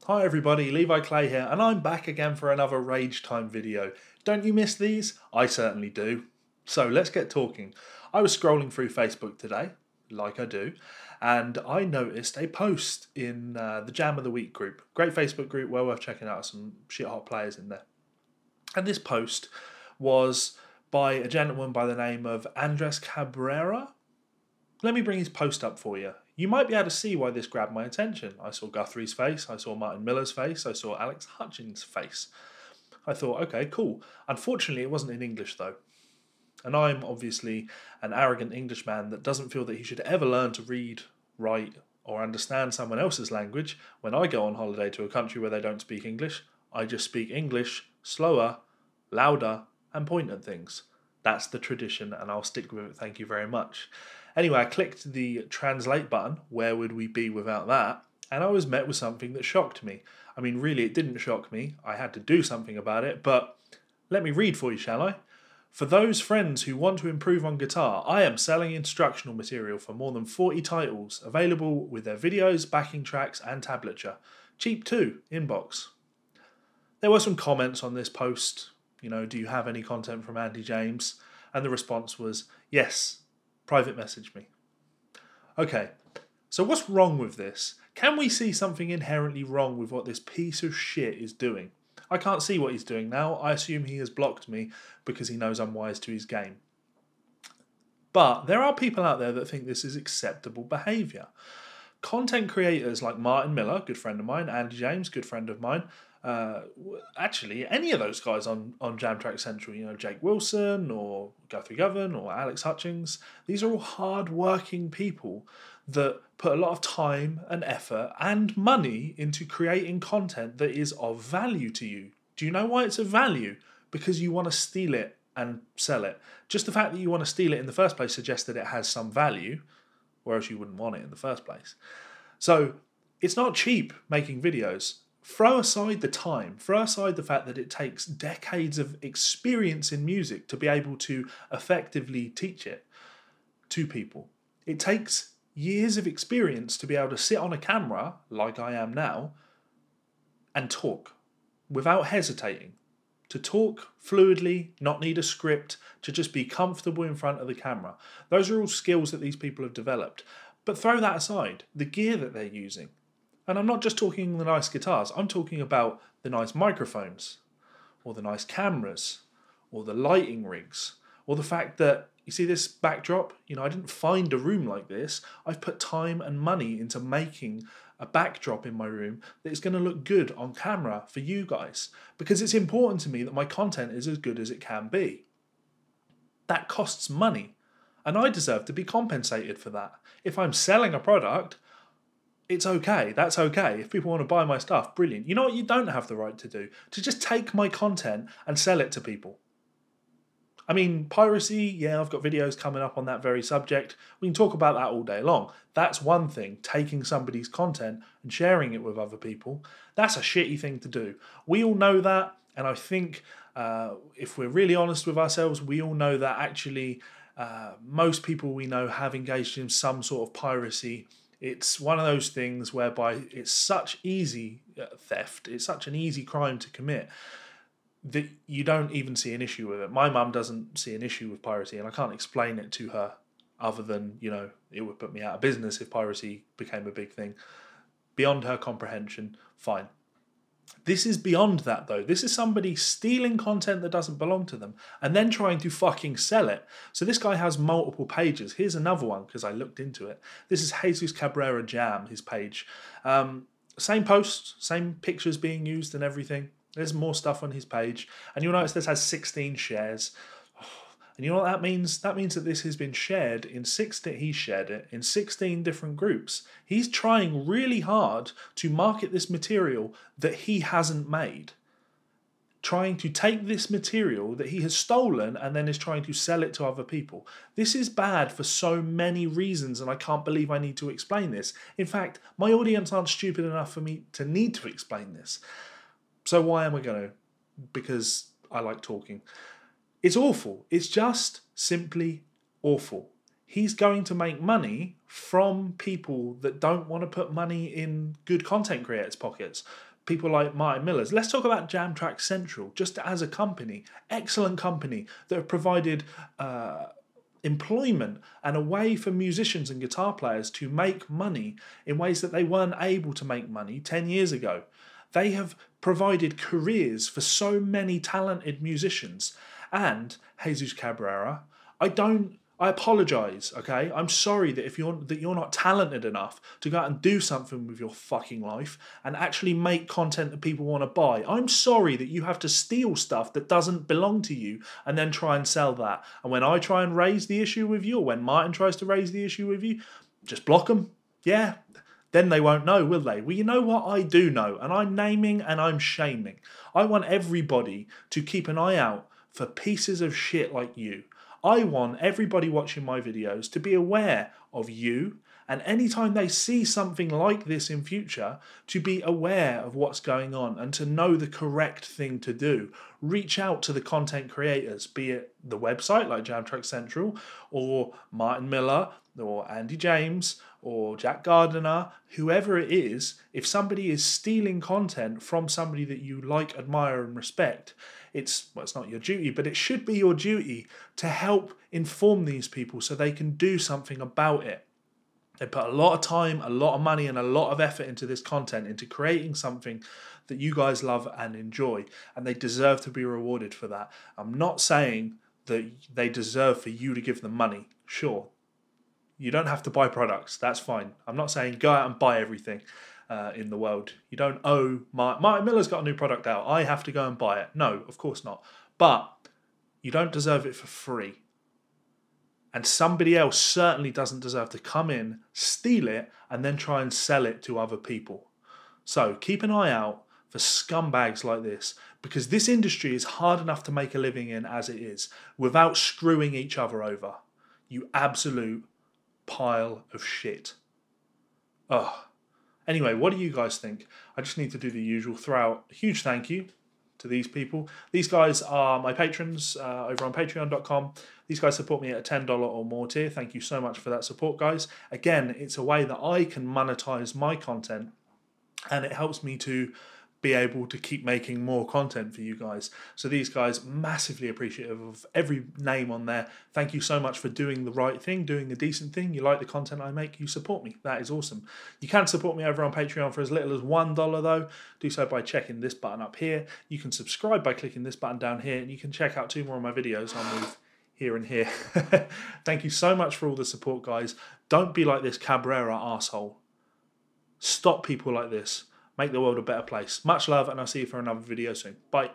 Hi everybody, Levi Clay here, and I'm back again for another Rage Time video. Don't you miss these? I certainly do. So let's get talking. I was scrolling through Facebook today, like I do, and I noticed a post in the Jam of the Week group. Great Facebook group, well worth checking out, some shit hot players in there. And this post was by a gentleman by the name of Andres Cabrera. Let me bring his post up for you. You might be able to see why this grabbed my attention. I saw Guthrie's face, I saw Martin Miller's face, I saw Alex Hutchins' face. I thought, okay, cool. Unfortunately, it wasn't in English though. And I'm obviously an arrogant Englishman that doesn't feel that he should ever learn to read, write, or understand someone else's language. When I go on holiday to a country where they don't speak English, I just speak English slower, louder, and point at things. That's the tradition, and I'll stick with it. Thank you very much. Anyway, I clicked the translate button. Where would we be without that? And I was met with something that shocked me. I mean, really, it didn't shock me. I had to do something about it, but let me read for you, shall I? For those friends who want to improve on guitar, I am selling instructional material for more than 40 titles, available with their videos, backing tracks, and tablature. Cheap too, inbox. There were some comments on this post. You know, do you have any content from Andy James? And the response was, yes, private message me. Okay, so what's wrong with this? Can we see something inherently wrong with what this piece of shit is doing? I can't see what he's doing now. I assume he has blocked me because he knows I'm wise to his game. But there are people out there that think this is acceptable behaviour. Content creators like Martin Miller, good friend of mine, Andy James, good friend of mine, actually any of those guys on Jam Track Central, you know, Jake Wilson or Guthrie Govan or Alex Hutchings, these are all hard-working people that put a lot of time and effort and money into creating content that is of value to you. Do you know why it's of value? Because you want to steal it and sell it. Just the fact that you want to steal it in the first place suggests that it has some value, or else you wouldn't want it in the first place. So it's not cheap making videos. Throw aside the time, throw aside the fact that it takes decades of experience in music to be able to effectively teach it to people. It takes years of experience to be able to sit on a camera, like I am now, and talk without hesitating. To talk fluidly, not need a script, to just be comfortable in front of the camera. Those are all skills that these people have developed. But throw that aside, the gear that they're using. And I'm not just talking the nice guitars, I'm talking about the nice microphones, or the nice cameras, or the lighting rigs, or the fact that, you see this backdrop? You know, I didn't find a room like this. I've put time and money into making a backdrop in my room that is going to look good on camera for you guys, because it's important to me that my content is as good as it can be. That costs money, and I deserve to be compensated for that. If I'm selling a product, it's okay, that's okay. If people want to buy my stuff, brilliant. You know what you don't have the right to do? To just take my content and sell it to people. I mean, piracy, yeah, I've got videos coming up on that very subject. We can talk about that all day long. That's one thing, taking somebody's content and sharing it with other people. That's a shitty thing to do. We all know that, and I think if we're really honest with ourselves, we all know that actually most people we know have engaged in some sort of piracy. It's one of those things whereby it's such easy theft, it's such an easy crime to commit that you don't even see an issue with it. My mum doesn't see an issue with piracy, and I can't explain it to her other than, you know, it would put me out of business if piracy became a big thing. Beyond her comprehension, fine. This is beyond that though. This is somebody stealing content that doesn't belong to them and then trying to fucking sell it. So this guy has multiple pages. Here's another one because I looked into it. This is Jesus Cabrera Jam, his page. Same post, same pictures being used and everything. There's more stuff on his page. And you'll notice this has 16 shares. And you know what that means? That means that this has been shared in 16, he shared it in 16 different groups. He's trying really hard to market this material that he hasn't made. Trying to take this material that he has stolen and then is trying to sell it to other people. This is bad for so many reasons, and I can't believe I need to explain this. In fact, my audience aren't stupid enough for me to need to explain this. So why am I going to? Because I like talking. It's awful. It's just simply awful. He's going to make money from people that don't want to put money in good content creators' pockets. people like Martin Miller's. Let's talk about Jam Track Central, just as a company, excellent company that have provided employment and a way for musicians and guitar players to make money in ways that they weren't able to make money 10 years ago. They have provided careers for so many talented musicians. And Jesus Cabrera, I apologise, okay? I'm sorry that you're not talented enough to go out and do something with your fucking life and actually make content that people want to buy. I'm sorry that you have to steal stuff that doesn't belong to you and then try and sell that. And when I try and raise the issue with you, or when Martin tries to raise the issue with you, just block them. Yeah, then they won't know, will they? Well, you know what? I do know, and I'm naming and I'm shaming. I want everybody to keep an eye out for pieces of shit like you. I want everybody watching my videos to be aware of you, and anytime they see something like this in future, to be aware of what's going on and to know the correct thing to do. Reach out to the content creators, be it the website like Jam Track Central, or Martin Miller, or Andy James, or Jack Gardiner, whoever it is. If somebody is stealing content from somebody that you like, admire and respect, it's not your duty, but it should be your duty to help inform these people so they can do something about it. They put a lot of time, a lot of money and a lot of effort into this content, into creating something that you guys love and enjoy, and they deserve to be rewarded for that. I'm not saying that they deserve for you to give them money. Sure, you don't have to buy products, that's fine. I'm not saying go out and buy everything in the world. You don't owe Martin Miller's got a new product out, I have to go and buy it. No, of course not. But you don't deserve it for free. And somebody else certainly doesn't deserve to come in, steal it, and then try and sell it to other people. So keep an eye out for scumbags like this, because this industry is hard enough to make a living in as it is, without screwing each other over. You absolute pile of shit. Ugh. Anyway, what do you guys think? I just need to do the usual, throw out a huge thank you to these people. These guys are my patrons over on patreon.com. These guys support me at a $10 or more tier. Thank you so much for that support, guys. Again, it's a way that I can monetize my content, and it helps me to be able to keep making more content for you guys. So these guys, massively appreciative of every name on there. Thank you so much for doing the right thing, doing the decent thing. You like the content I make, you support me. That is awesome. You can support me over on Patreon for as little as $1 though. Do so by checking this button up here. You can subscribe by clicking this button down here, and you can check out 2 more of my videos. I'll move here and here. Thank you so much for all the support, guys. Don't be like this Cabrera arsehole. Stop people like this. Make the world a better place. Much love, and I'll see you for another video soon. Bye.